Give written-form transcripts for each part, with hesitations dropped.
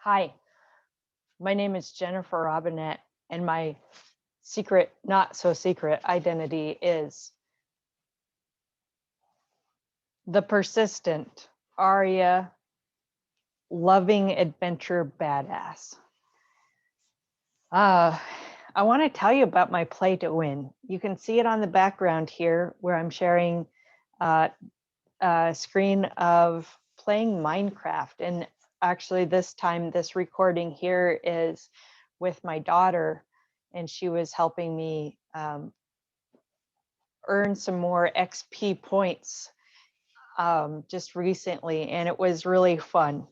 Hi, my name is Jennifer Robinette, and my secret, not so secret identity is the persistent Aria loving adventure badass. Uh, I want to tell you about my play to win. You can see it on the background here where I'm sharing uh, a screen of playing Minecraft. And actually this time, this recording here is with my daughter, and she was helping me earn some more XP points just recently, and it was really fun.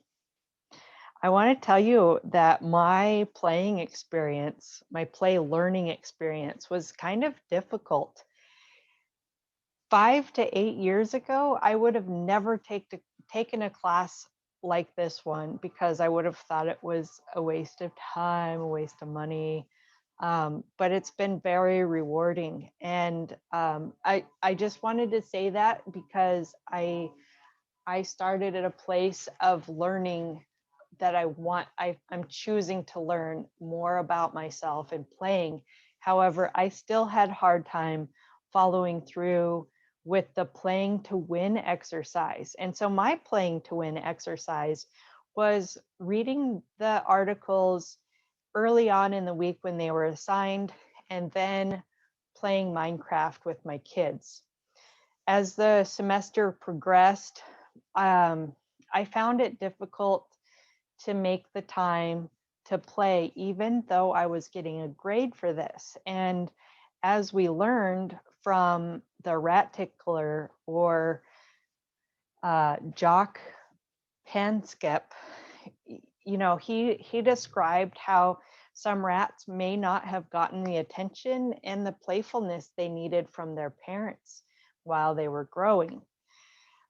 I want to tell you that my playing experience, my play learning experience was kind of difficult. 5 to 8 years ago, I would have never taken a class like this one because I would have thought it was a waste of time, a waste of money. But it's been very rewarding. And I just wanted to say that because I started at a place of learning that I'm choosing to learn more about myself and playing. However, I still had a hard time following through with the playing to win exercise. And so my playing to win exercise was reading the articles early on in the week when they were assigned, and then playing Minecraft with my kids. As the semester progressed, I found it difficult to make the time to play, even though I was getting a grade for this. And as we learned from the rat tickler or Jock Panskep, he described how some rats may not have gotten the attention and the playfulness they needed from their parents while they were growing.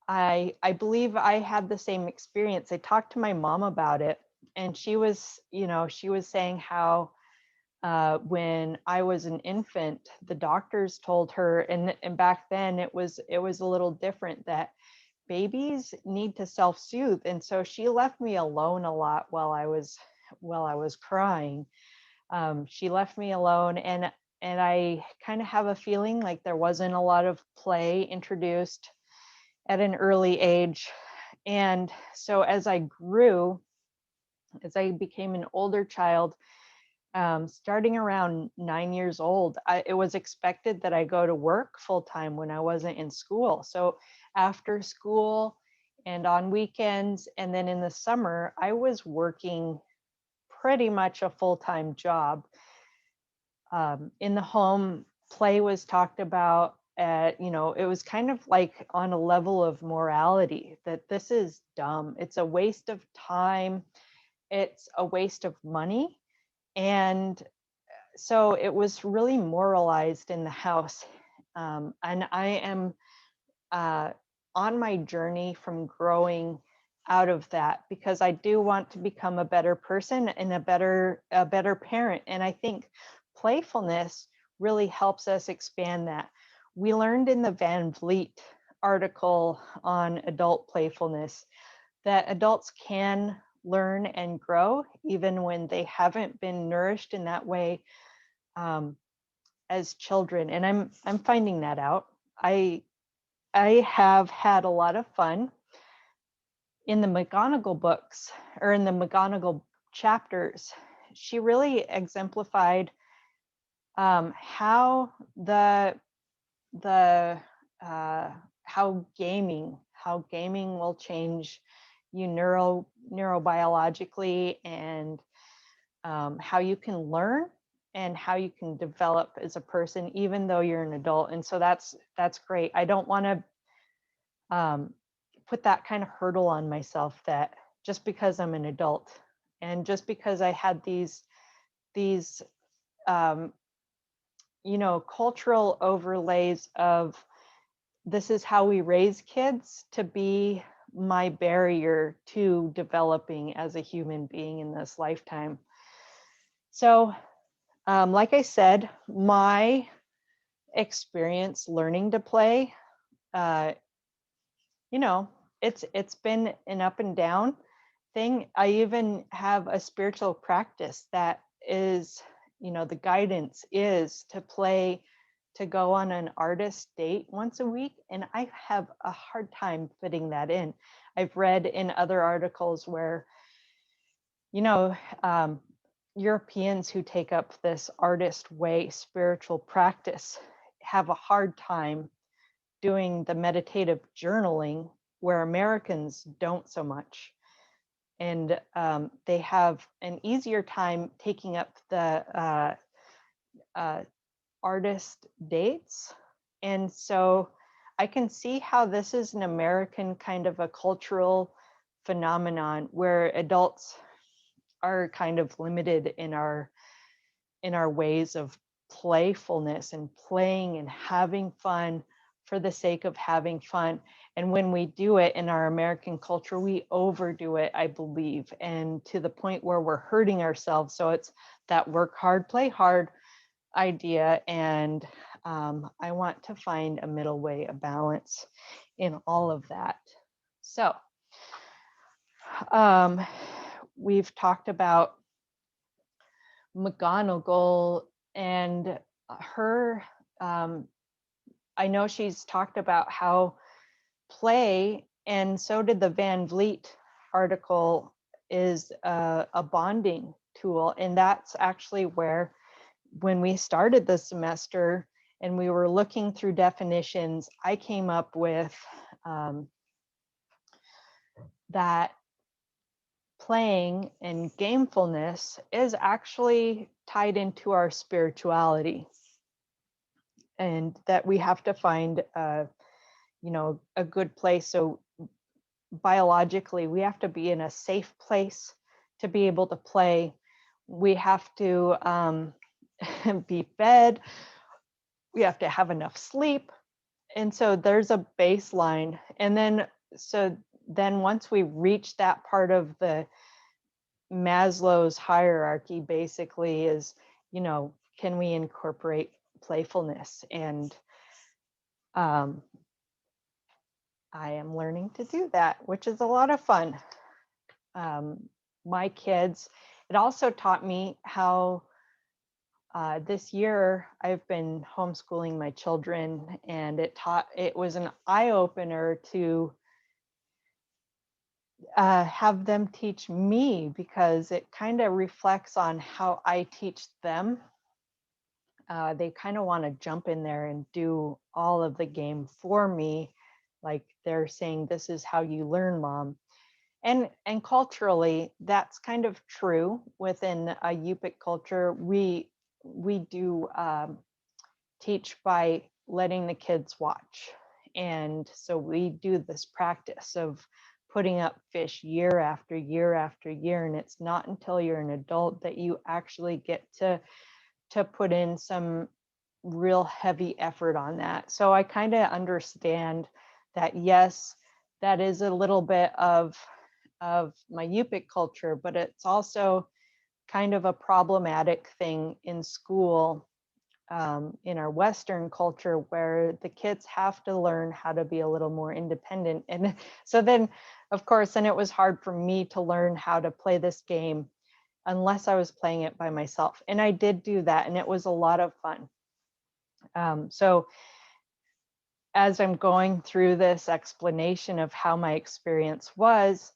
I believe I had the same experience. I talked to my mom about it, and she was saying how when I was an infant, the doctors told her, and back then it was a little different, that babies need to self-soothe, and so she left me alone a lot while I was crying. She left me alone, and I kind of have a feeling like there wasn't a lot of play introduced at an early age. And so as I grew, as I became an older child, starting around 9 years old, it was expected that I go to work full time when I wasn't in school. So after school and on weekends, and then in the summer, I was working pretty much a full-time job. In the home, play was talked about it was kind of like on a level of morality, that this is dumb. It's a waste of time. It's a waste of money. And so it was really moralized in the house. And I am on my journey from growing out of that, because I do want to become a better person and a better parent. And I think playfulness really helps us expand that. We learned in the Van Vliet article on adult playfulness that adults can learn and grow even when they haven't been nourished in that way as children. And I'm finding that out. I have had a lot of fun in the McGonagall books, or in the McGonagall chapters. She really exemplified how the how gaming will change you neurobiologically, and how you can learn and how you can develop as a person even though you're an adult. And so that's great. I don't want to put that kind of hurdle on myself, that just because I'm an adult and just because I had these um, cultural overlays of this is how we raise kids, to be my barrier to developing as a human being in this lifetime. So like I said, my experience learning to play, uh, it's been an up and down. thing. I even have a spiritual practice that is, the guidance is to go on an artist date once a week. And I have a hard time fitting that in. I've read in other articles where, Europeans who take up this artist way spiritual practice have a hard time doing the meditative journaling, where Americans don't so much. And they have an easier time taking up the artist dates. And so I can see how this is an American kind of a cultural phenomenon where adults are kind of limited in our ways of playfulness and playing and having fun for the sake of having fun. And when we do it in our American culture, we overdo it, I believe, and to the point where we're hurting ourselves. So it's that work hard, play hard idea. And I want to find a middle way, a balance in all of that. So we've talked about McGonagall and her, I know she's talked about how play, and so did the Van Vliet article, is a bonding tool. And that's actually where, when we started the semester and we were looking through definitions, I came up with that playing and gamefulness is actually tied into our spirituality, and that we have to find a good place. So biologically, we have to be in a safe place to be able to play. We have to be fed. We have to have enough sleep. And so there's a baseline. And then once we reach that part of the Maslow's hierarchy, basically is, can we incorporate playfulness? And I am learning to do that, which is a lot of fun. My kids, it also taught me how this year I've been homeschooling my children, and it was an eye-opener to have them teach me, because it kind of reflects on how I teach them. They kind of want to jump in there and do all of the game for me. Like they're saying, this is how you learn, Mom. And culturally, that's kind of true within a Yupik culture. We do teach by letting the kids watch. And so we do this practice of putting up fish year after year after year. And it's not until you're an adult that you actually get to put in some real heavy effort on that. So I kind of understand that, yes, that is a little bit of my Yupik culture, but it's also kind of a problematic thing in school, in our Western culture, where the kids have to learn how to be a little more independent. And so then, of course, then it was hard for me to learn how to play this game unless I was playing it by myself. And I did do that, and it was a lot of fun. So as I'm going through this explanation of how my experience was,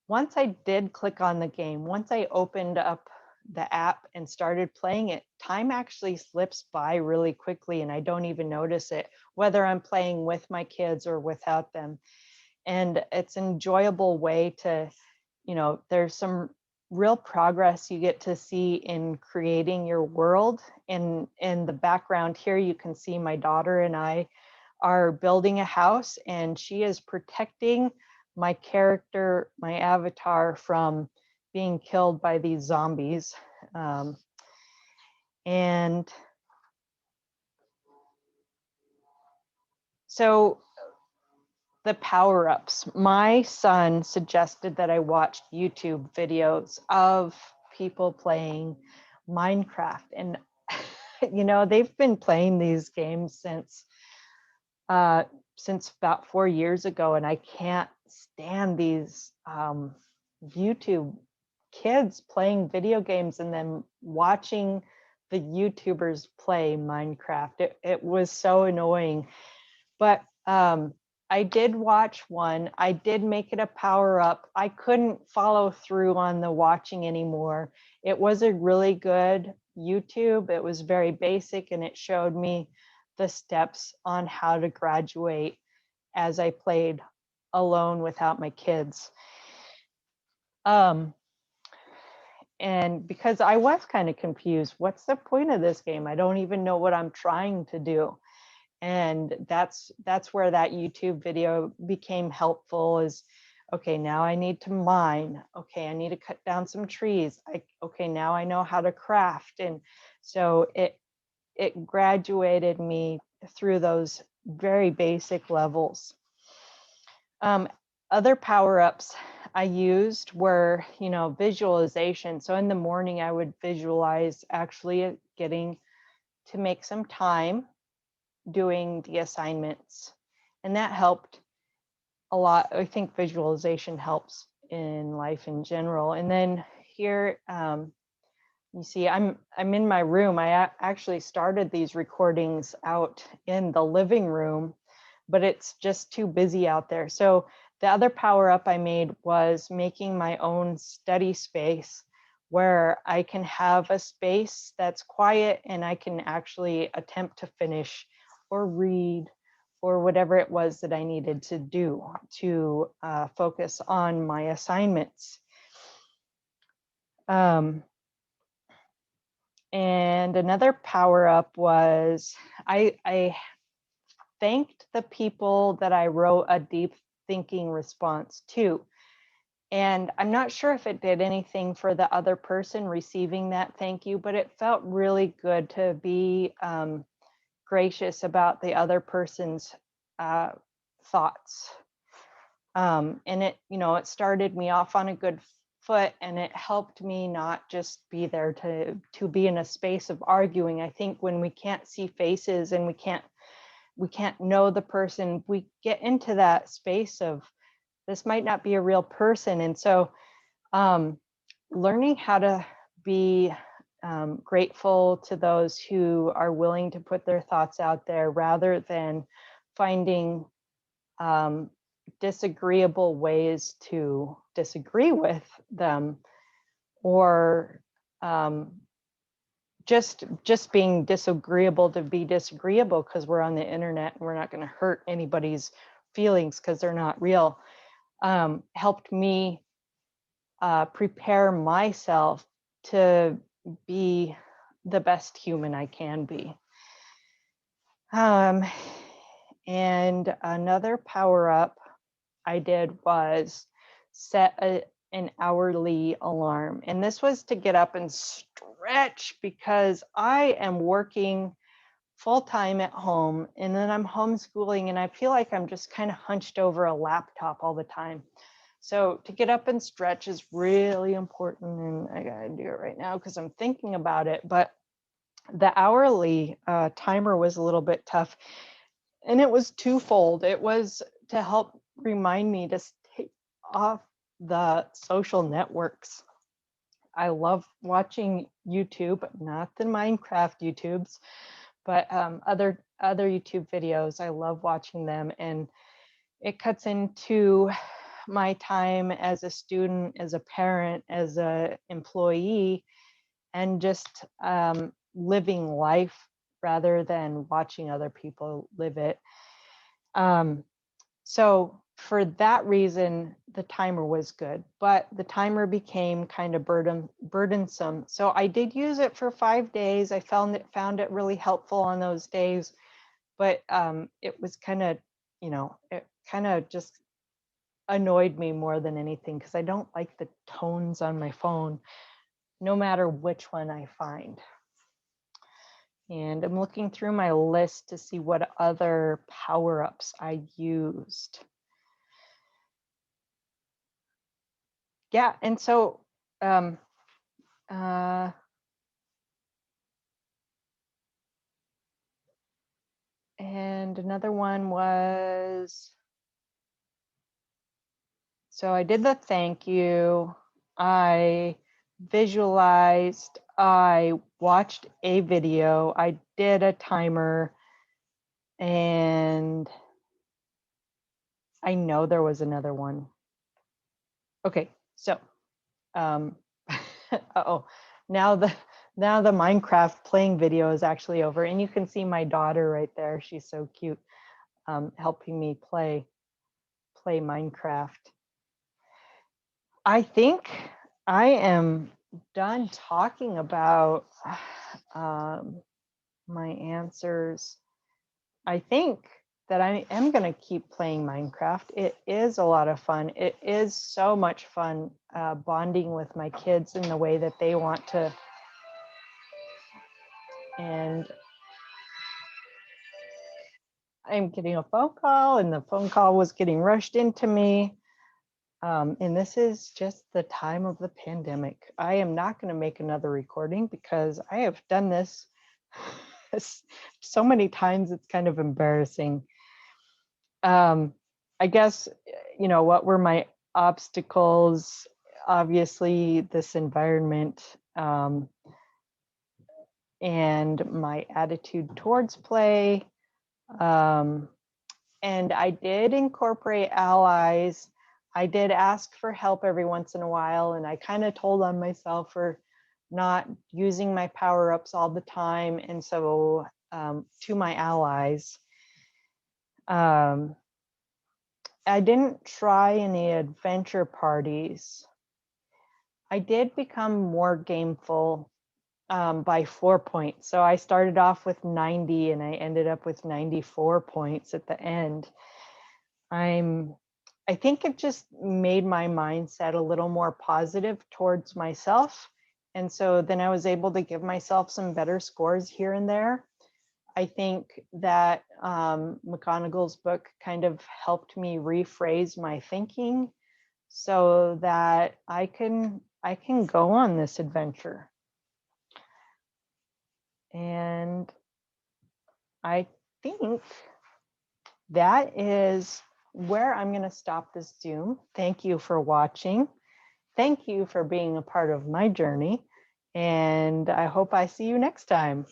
once I did click on the game, once I opened up the app and started playing it, time actually slips by really quickly, and I don't even notice it, whether I'm playing with my kids or without them. And it's an enjoyable way to, there's some real progress you get to see in creating your world. In the background here, you can see my daughter and I are building a house, and she is protecting my character, my avatar, from being killed by these zombies. And so the power-ups, my son suggested that I watched YouTube videos of people playing Minecraft. And, they've been playing these games since about 4 years ago, and I can't stand these YouTube kids playing video games and then watching the YouTubers play Minecraft. It was so annoying. But I did watch one. I did make it a power up. I couldn't follow through on the watching anymore. It was a really good YouTube. It was very basic and it showed me the steps on how to graduate as I played alone without my kids. And because I was kind of confused, what's the point of this game? I don't even know what I'm trying to do. And that's where that YouTube video became helpful. Is okay, now I need to mine. Okay, I need to cut down some trees. Okay, now I know how to craft. And so it graduated me through those very basic levels. Other power-ups I used were, visualization. So in the morning, I would visualize actually getting to make some time doing the assignments. And that helped a lot. I think visualization helps in life in general. And then here, you see, I'm in my room. I actually started these recordings out in the living room, but it's just too busy out there. So the other power up I made was making my own study space where I can have a space that's quiet and I can actually attempt to finish or read or whatever it was that I needed to do to focus on my assignments. And another power up was I thanked the people that I wrote a deep thinking response to. And I'm not sure if it did anything for the other person receiving that thank you, but it felt really good to be gracious about the other person's thoughts. And it started me off on a good foot, and it helped me not just be there to be in a space of arguing. I think when we can't see faces and we can't know the person, we get into that space of this might not be a real person. And so learning how to be grateful to those who are willing to put their thoughts out there rather than finding disagreeable ways to disagree with them, or just being disagreeable to be disagreeable because we're on the internet and we're not going to hurt anybody's feelings because they're not real, helped me prepare myself to be the best human I can be. And another power up I did was set an hourly alarm. And this was to get up and stretch because I am working full-time at home and then I'm homeschooling and I feel like I'm just kind of hunched over a laptop all the time. So to get up and stretch is really important, and I gotta do it right now because I'm thinking about it. But the hourly timer was a little bit tough, and it was twofold. It was to help remind me to stay off the social networks. I love watching YouTube, not the Minecraft YouTubes, but other YouTube videos. I love watching them, and it cuts into my time as a student, as a parent, as an employee, and just living life rather than watching other people live it. So for that reason, the timer was good, but the timer became kind of burdensome. So I did use it for 5 days. I found it really helpful on those days, but it was kind of, it kind of just annoyed me more than anything because I don't like the tones on my phone, no matter which one I find. And I'm looking through my list to see what other power-ups I used. Yeah, and so and another one was So I did the thank you. I visualized. I watched a video. I did a timer. And I know there was another one. Okay, so uh-oh, now the Minecraft playing video is actually over, and you can see my daughter right there. She's so cute, helping me play Minecraft. I think I am done talking about my answers. I think that I am going to keep playing Minecraft. It is a lot of fun. It is so much fun bonding with my kids in the way that they want to. And I'm getting a phone call, and the phone call was getting rushed into me. And this is just the time of the pandemic. I am not going to make another recording because I have done this so many times, it's kind of embarrassing. I guess, what were my obstacles? Obviously, this environment, and my attitude towards play. And I did incorporate allies. I did ask for help every once in a while, and I kind of told on myself for not using my power-ups all the time. And so to my allies, I didn't try any adventure parties. I did become more gameful by 4 points. So I started off with 90 and I ended up with 94 points at the end. I think it just made my mindset a little more positive towards myself. And so then I was able to give myself some better scores here and there. I think that McGonagall's book kind of helped me rephrase my thinking so that I can go on this adventure. And I think that is where I'm going to stop this Zoom. Thank you for watching. Thank you for being a part of my journey. And I hope I see you next time.